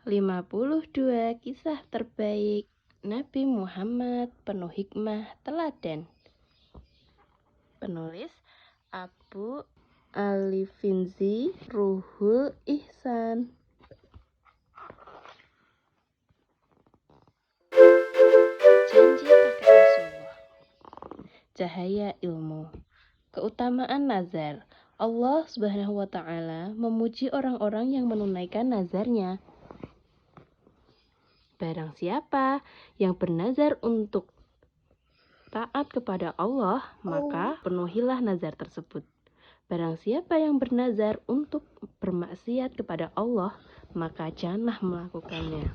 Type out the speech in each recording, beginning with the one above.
52 kisah terbaik Nabi Muhammad penuh hikmah teladan. Penulis Abu Al-Finzi Ruhul Ihsan. Janji kakek Rasulullah. Cahaya ilmu. Keutamaan nazar. Allah Subhanahu wa Ta'ala memuji orang-orang yang menunaikan nazarnya. Barang siapa yang bernazar untuk taat kepada Allah, maka penuhilah nazar tersebut. Barang siapa yang bernazar untuk bermaksiat kepada Allah, maka janganlah melakukannya.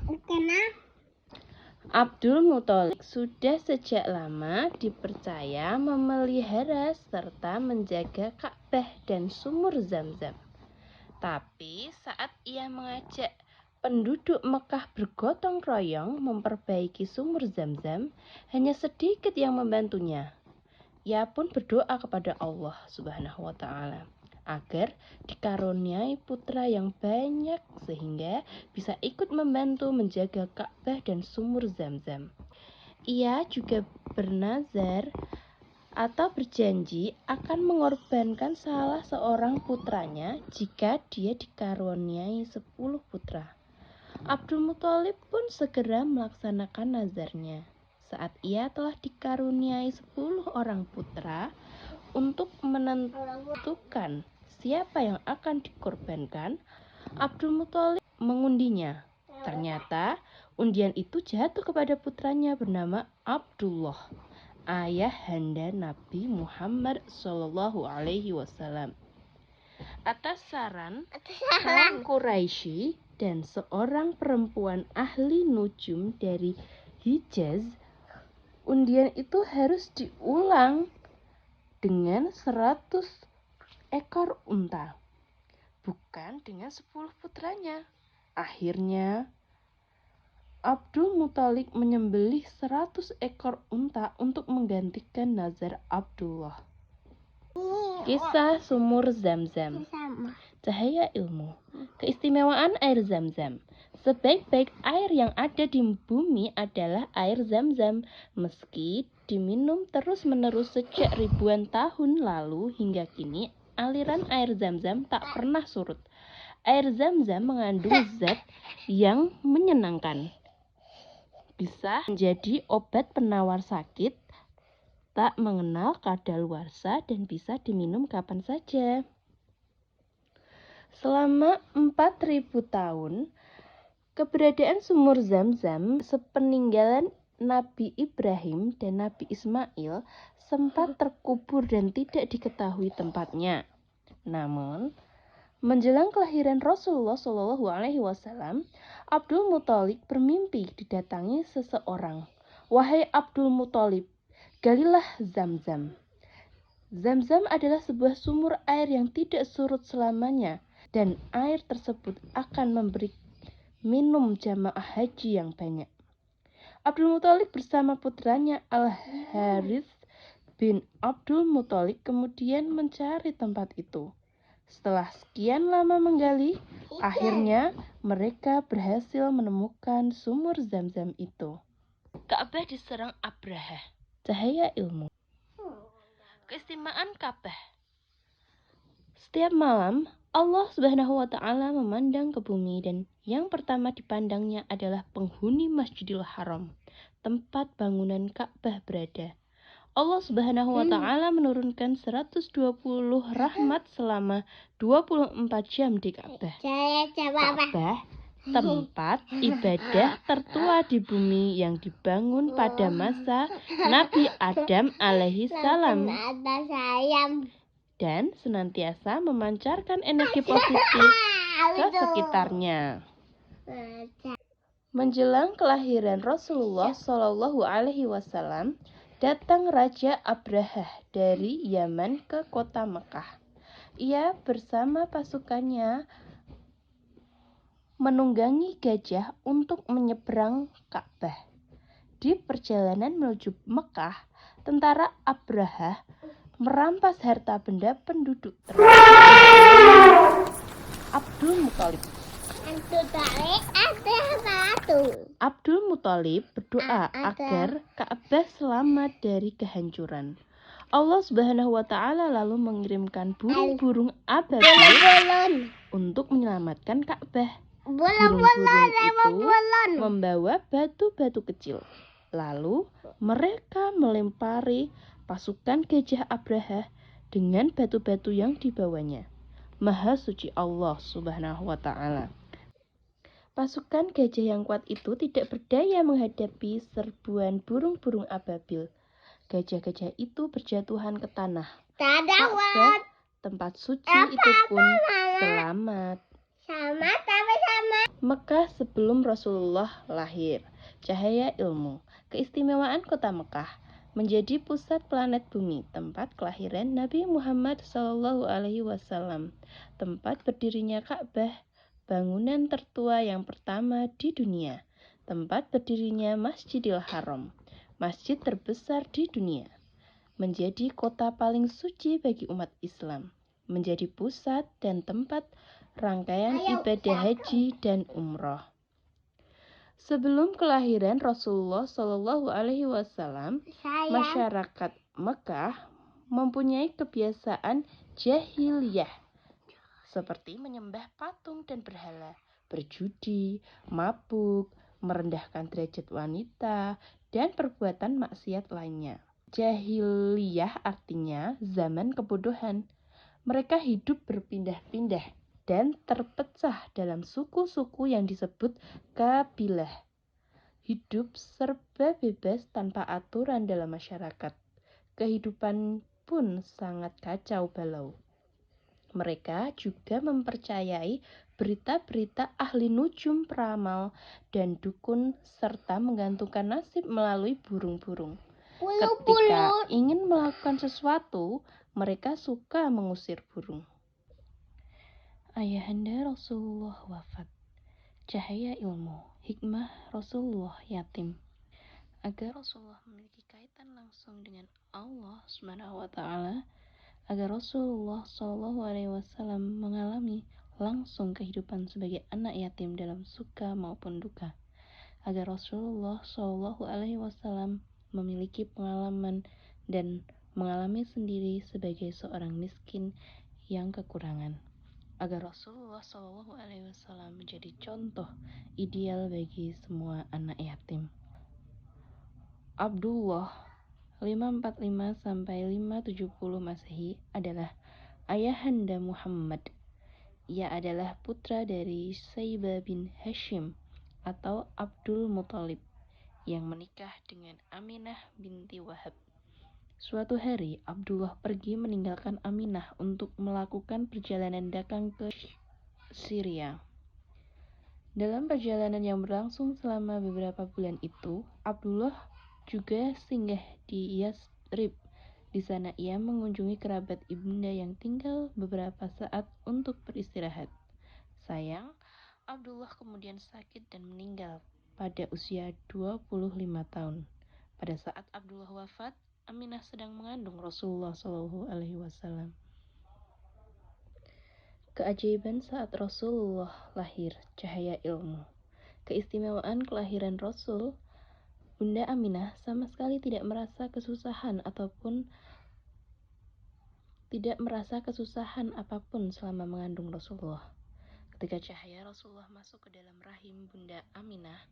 Abdul Muthalib sudah sejak lama dipercaya memelihara serta menjaga Ka'bah dan sumur Zam-Zam. Tapi saat ia mengajak penduduk Mekah bergotong royong memperbaiki sumur Zam-Zam, hanya sedikit yang membantunya. Ia pun berdoa kepada Allah Subhanahu wa Ta'ala agar dikaruniai putra yang banyak sehingga bisa ikut membantu menjaga Ka'bah dan sumur Zam-Zam. Ia juga bernazar atau berjanji akan mengorbankan salah seorang putranya jika dia dikaruniai 10 putra. Abdul Muthalib pun segera melaksanakan nazarnya. Saat ia telah dikaruniai 10 orang putra, untuk menentukan siapa yang akan dikorbankan, Abdul Muthalib mengundinya. Ternyata undian itu jatuh kepada putranya bernama Abdullah, ayah handa Nabi Muhammad SAW. Atas saran kaum Quraisy dan seorang perempuan ahli nujum dari Hijaz, undian itu harus diulang dengan 100 ekor unta, bukan dengan 10 putranya. Akhirnya Abdul Muthalib menyembelih 100 ekor unta untuk menggantikan nazar Abdullah. Kisah sumur Zam-Zam. Cahaya ilmu. Keistimewaan air Zam-Zam. Sebaik-baik air yang ada di bumi adalah air Zam-Zam. Meski diminum terus-menerus sejak ribuan tahun lalu hingga kini, aliran air Zam-Zam tak pernah surut. Air Zam-Zam mengandung zat yang menyenangkan. Bisa menjadi obat penawar sakit, tak mengenal kadaluarsa dan bisa diminum kapan saja. Selama 4.000 tahun, keberadaan sumur Zam-Zam sepeninggalan Nabi Ibrahim dan Nabi Ismail sempat terkubur dan tidak diketahui tempatnya. Namun, menjelang kelahiran Rasulullah SAW, Abdul Muthalib bermimpi didatangi seseorang. Wahai Abdul Muthalib, galilah Zam-Zam. Zam-Zam adalah sebuah sumur air yang tidak surut selamanya, dan air tersebut akan memberi minum jamaah haji yang banyak. Abdul Muthalib bersama putranya Al-Harith bin Abdul Muthalib kemudian mencari tempat itu. Setelah sekian lama menggali, akhirnya mereka berhasil menemukan sumur Zam-Zam itu. Ka'bah diserang Abrahah. Cahaya ilmu. Keistimewaan Ka'bah. Setiap malam Allah Subhanahu wa Ta'ala memandang ke bumi dan yang pertama dipandangnya adalah penghuni Masjidil Haram, tempat bangunan Ka'bah berada. Allah Subhanahu wa Ta'ala menurunkan 120 rahmat selama 24 jam di Ka'bah. Ka'bah tempat ibadah tertua di bumi yang dibangun pada masa Nabi Adam alaihi salam dan senantiasa memancarkan energi positif ke sekitarnya. Menjelang kelahiran Rasulullah SAW, datang Raja Abrahah dari Yaman ke kota Mekah. Ia bersama pasukannya menunggangi gajah untuk menyeberang Ka'bah. Di perjalanan menuju Mekah, tentara Abrahah merampas harta benda penduduk Abdul Muthalib. Abdul Muthalib berdoa agar Ka'bah selamat dari kehancuran. Allah Subhanahu wa Ta'ala lalu mengirimkan burung-burung ababil untuk menyelamatkan Ka'bah. Burung-burung itu membawa batu-batu kecil. Lalu mereka melempari pasukan gajah Abraha dengan batu-batu yang dibawanya. Maha suci Allah Subhanahu wa Ta'ala. Pasukan gajah yang kuat itu tidak berdaya menghadapi serbuan burung-burung ababil. Gajah-gajah itu berjatuhan ke tanah. Ka'bah, tempat suci itu pun selamat. Mekah sebelum Rasulullah lahir. Cahaya ilmu. Keistimewaan kota Mekah menjadi pusat planet bumi, tempat kelahiran Nabi Muhammad SAW, tempat berdirinya Ka'bah, bangunan tertua yang pertama di dunia, tempat berdirinya Masjidil Haram, masjid terbesar di dunia, menjadi kota paling suci bagi umat Islam, menjadi pusat dan tempat rangkaian ibadah haji dan umroh. Sebelum kelahiran Rasulullah SAW, masyarakat Mekah mempunyai kebiasaan jahiliyah, seperti menyembah patung dan berhala, berjudi, mabuk, merendahkan derajat wanita, dan perbuatan maksiat lainnya. Jahiliyah artinya zaman kebodohan. Mereka hidup berpindah-pindah dan terpecah dalam suku-suku yang disebut kabilah. Hidup serba bebas tanpa aturan dalam masyarakat. Kehidupan pun sangat kacau balau. Mereka juga mempercayai berita-berita ahli nujum, peramal, dan dukun, serta menggantungkan nasib melalui burung-burung. Ketika ingin melakukan sesuatu, mereka suka mengusir burung. Ayahanda Rasulullah wafat. Cahaya ilmu, hikmah Rasulullah yatim. Agar Rasulullah memiliki kaitan langsung dengan Allah Subhanahu wa Ta'ala, agar Rasulullah SAW mengalami langsung kehidupan sebagai anak yatim dalam suka maupun duka, agar Rasulullah SAW memiliki pengalaman dan mengalami sendiri sebagai seorang miskin yang kekurangan, agar Rasulullah SAW menjadi contoh ideal bagi semua anak yatim. Abdullah 545 sampai 570 Masehi adalah ayahanda Muhammad. Ia adalah putra dari Saibah bin Hashim atau Abdul Muthalib yang menikah dengan Aminah binti Wahab. Suatu hari Abdullah pergi meninggalkan Aminah untuk melakukan perjalanan dagang ke Syria. Dalam perjalanan yang berlangsung selama beberapa bulan itu, Abdullah juga singgah di Yasrib. Di sana ia mengunjungi kerabat ibunda yang tinggal beberapa saat untuk beristirahat. Sayang, Abdullah kemudian sakit dan meninggal pada usia 25 tahun. Pada saat Abdullah wafat, Aminah sedang mengandung Rasulullah SAW. Keajaiban saat Rasulullah lahir, cahaya ilmu. Keistimewaan kelahiran Rasul, Bunda Aminah sama sekali tidak merasa kesusahan apapun selama mengandung Rasulullah. Ketika cahaya Rasulullah masuk ke dalam rahim Bunda Aminah,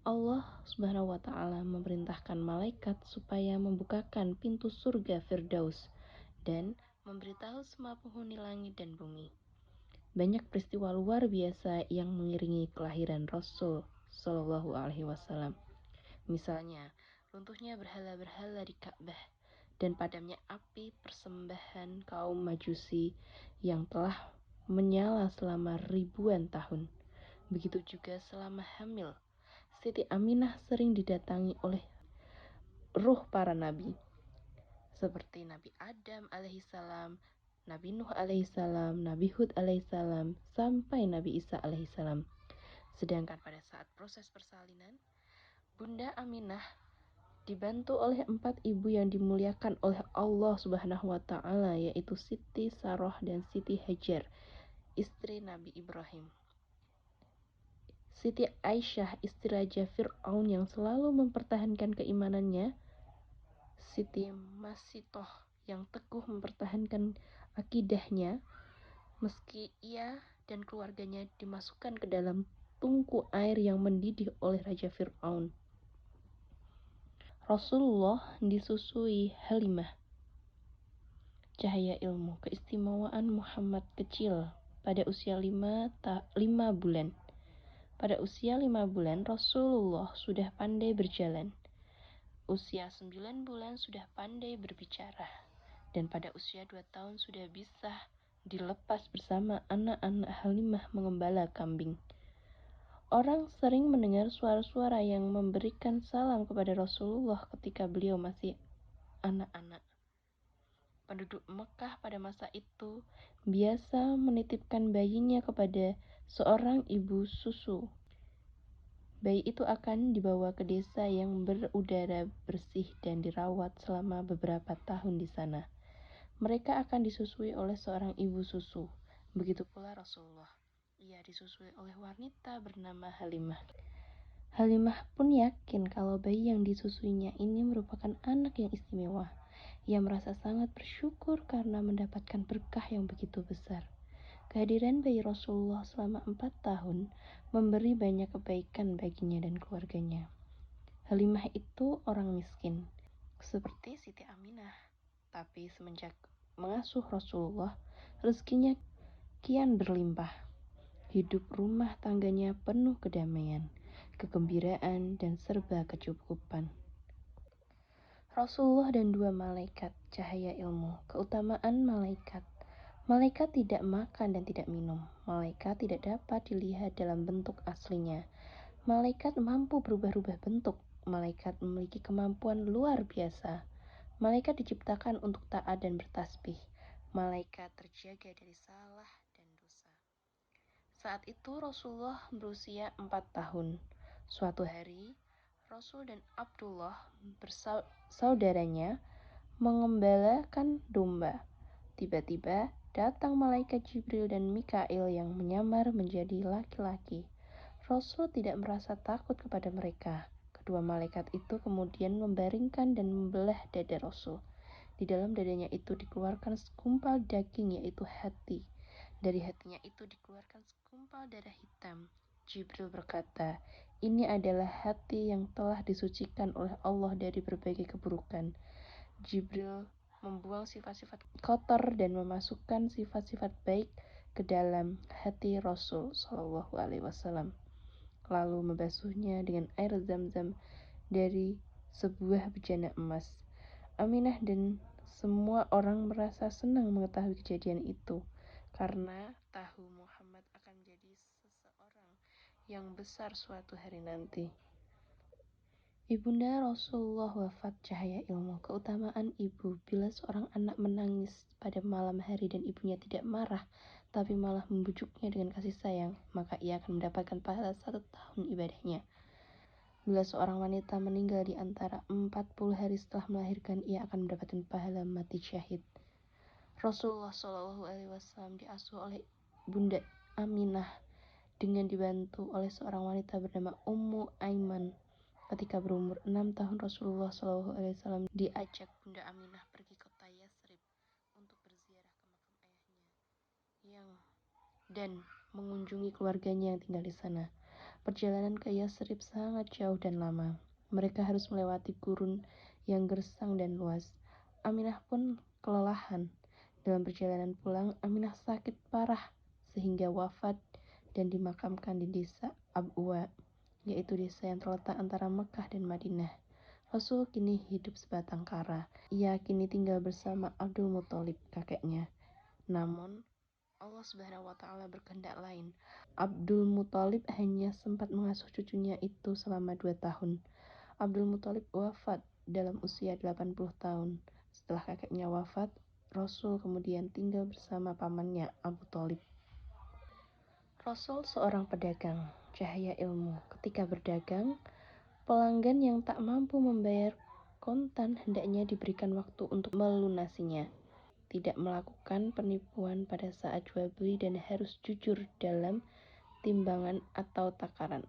Allah Subhanahu wa Ta'ala memerintahkan malaikat supaya membukakan pintu surga Firdaus dan memberitahu semua penghuni langit dan bumi. Banyak peristiwa luar biasa yang mengiringi kelahiran Rasul Shallallahu Alaihi Wasallam. Misalnya, runtuhnya berhala-berhala di Ka'bah dan padamnya api persembahan kaum Majusi yang telah menyala selama ribuan tahun. Begitu juga selama hamil, Siti Aminah sering didatangi oleh ruh para nabi, seperti Nabi Adam alaihissalam, Nabi Nuh alaihissalam, Nabi Hud alaihissalam, sampai Nabi Isa alaihissalam. Sedangkan pada saat proses persalinan, Bunda Aminah dibantu oleh 4 ibu yang dimuliakan oleh Allah Subhanahu wa Ta'ala, yaitu Siti Sarah dan Siti Hajar, istri Nabi Ibrahim. Siti Aisyah, istri Raja Fir'aun yang selalu mempertahankan keimanannya, Siti Masitoh yang teguh mempertahankan akidahnya, meski ia dan keluarganya dimasukkan ke dalam tungku air yang mendidih oleh Raja Fir'aun. Rasulullah disusui Halimah. Cahaya ilmu, keistimewaan Muhammad kecil pada usia 5 bulan. Pada usia 5 bulan, Rasulullah sudah pandai berjalan. Usia 9 bulan sudah pandai berbicara. Dan pada usia 2 tahun sudah bisa dilepas bersama anak-anak Halimah mengembala kambing. Orang sering mendengar suara-suara yang memberikan salam kepada Rasulullah ketika beliau masih anak-anak. Penduduk Mekah pada masa itu biasa menitipkan bayinya kepada seorang ibu susu. Bayi itu akan dibawa ke desa yang berudara bersih dan dirawat selama beberapa tahun di sana. Mereka akan disusui oleh seorang ibu susu. Begitu pula Rasulullah. Ia disusui oleh wanita bernama Halimah. Halimah pun yakin kalau bayi yang disusuinya ini merupakan anak yang istimewa. Ia merasa sangat bersyukur karena mendapatkan berkah yang begitu besar. Kehadiran bayi Rasulullah selama 4 tahun memberi banyak kebaikan baginya dan keluarganya. Halimah itu orang miskin, seperti Siti Aminah. Tapi semenjak mengasuh Rasulullah, rezekinya kian berlimpah. Hidup rumah tangganya penuh kedamaian, kegembiraan, dan serba kecukupan. Rasulullah dan 2 malaikat, cahaya ilmu, keutamaan malaikat. Malaikat tidak makan dan tidak minum. Malaikat tidak dapat dilihat dalam bentuk aslinya. Malaikat mampu berubah-ubah bentuk. Malaikat memiliki kemampuan luar biasa. Malaikat diciptakan untuk taat dan bertasbih. Malaikat terjaga dari salah dan dosa. Saat itu Rasulullah berusia 4 tahun. Suatu hari, Rasul dan Abdullah saudaranya mengembalakan domba. Tiba-tiba datang malaikat Jibril dan Mikail yang menyamar menjadi laki-laki. Rasul tidak merasa takut kepada mereka. Kedua malaikat itu kemudian membaringkan dan membelah dada Rasul. Di dalam dadanya itu dikeluarkan segumpal daging, yaitu hati. Dari hatinya itu dikeluarkan segumpal darah hitam. Jibril berkata, "Ini adalah hati yang telah disucikan oleh Allah dari berbagai keburukan." Jibril membuang sifat-sifat kotor dan memasukkan sifat-sifat baik ke dalam hati Rasul Shallallahu Alaihi Wasallam, lalu membasuhnya dengan air zam-zam dari sebuah bejana emas. Aminah dan semua orang merasa senang mengetahui kejadian itu, karena tahu Muhammad akan menjadi seseorang yang besar suatu hari nanti. Ibunda Rasulullah wafat, cahaya ilmu, keutamaan ibu. Bila seorang anak menangis pada malam hari dan ibunya tidak marah, tapi malah membujuknya dengan kasih sayang, maka ia akan mendapatkan pahala 1 tahun ibadahnya. Bila seorang wanita meninggal di antara 40 hari setelah melahirkan, ia akan mendapatkan pahala mati syahid. Rasulullah SAW diasuh oleh Bunda Aminah dengan dibantu oleh seorang wanita bernama Ummu Aiman. Ketika berumur 6 tahun, Rasulullah SAW diajak Bunda Aminah pergi ke kota Yasrib untuk berziarah ke makam ayahnya dan mengunjungi keluarganya yang tinggal di sana. Perjalanan ke Yasrib sangat jauh dan lama. Mereka harus melewati gurun yang gersang dan luas. Aminah pun kelelahan. Dalam perjalanan pulang, Aminah sakit parah sehingga wafat dan dimakamkan di desa Abwa, yaitu desa yang terletak antara Mekah dan Madinah. Rasul kini hidup sebatang kara. Ia kini tinggal bersama Abdul Muthalib, kakeknya. Namun, Allah Subhanahu wa Ta'ala berkehendak lain. Abdul Muthalib hanya sempat mengasuh cucunya itu selama 2 tahun. Abdul Muthalib wafat dalam usia 80 tahun. Setelah kakeknya wafat, Rasul kemudian tinggal bersama pamannya Abu Thalib. Rasul seorang pedagang, cahaya ilmu. Ketika berdagang, pelanggan yang tak mampu membayar kontan hendaknya diberikan waktu untuk melunasinya. Tidak melakukan penipuan pada saat jual beli dan harus jujur dalam timbangan atau takaran.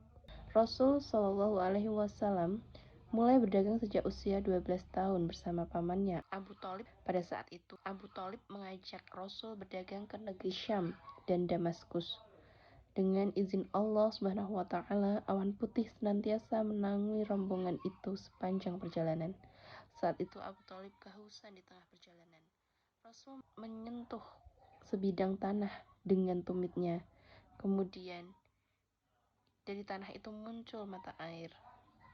Rasul Shallallahu Alaihi Wasallam mulai berdagang sejak usia 12 tahun bersama pamannya Abu Thalib. Pada saat itu, Abu Thalib mengajak Rasul berdagang ke negeri Syam dan Damaskus. Dengan izin Allah Subhanahu wa Ta'ala, awan putih senantiasa menaungi rombongan itu sepanjang perjalanan. Saat itu Abu Thalib kehausan di tengah perjalanan. Rasul menyentuh sebidang tanah dengan tumitnya. Kemudian dari tanah itu muncul mata air.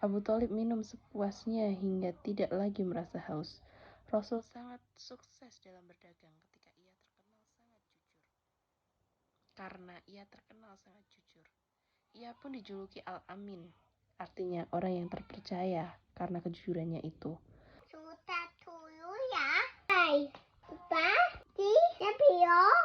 Abu Thalib minum sepuasnya hingga tidak lagi merasa haus. Rasul sangat sukses dalam berdagang ketika ia terkenal sangat jujur. Karena ia terkenal sangat jujur, ia pun dijuluki Al-Amin, artinya orang yang terpercaya karena kejujurannya itu. Sudah dulu ya. Hai, Papa, di video.